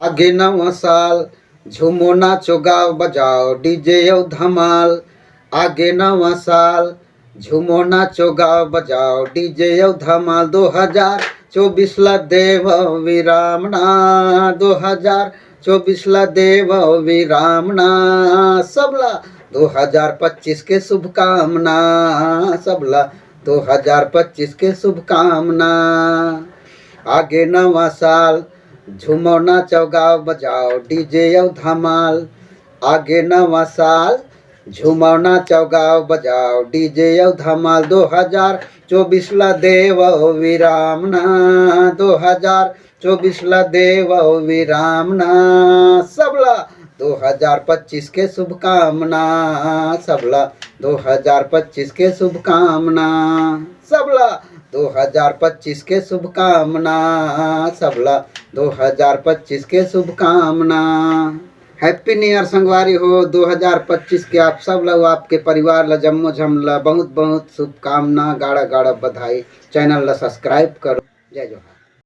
आगे नवा साल झूमो नाचो गाओ बजाओ डीजे और धमाल। आगे नवा साल झूमो नाचो गाओ बजाओ डीजे और धमाल। 2024 ला देव विरामना, 2024 ला देव विरामना सबला। 2025 के शुभकामना सबला, 2025 के शुभकामना। आगे नवा साल झूमो नाचो गाओ बजाओ डीजे और धमाल। आगे नवा साल झूमो नाचो गाओ बजाओ डीजे और धमाल। 2024 ला देव विरामना, 2024 ला देव विरामना सबला। 2025 के शुभकामना सबला, 2025 के शुभकामना सबला, 2025 के शुभकामना सबला, 2025 के शुभकामना। हैप्पी न्यू ईयर संगवारी हो 2025 के। आप सब लोग आपके परिवार ला जम्मो झम ला बहुत बहुत शुभकामना, गाड़ा गाड़ा बधाई। चैनल ला सब्सक्राइब करो। जय जोहार।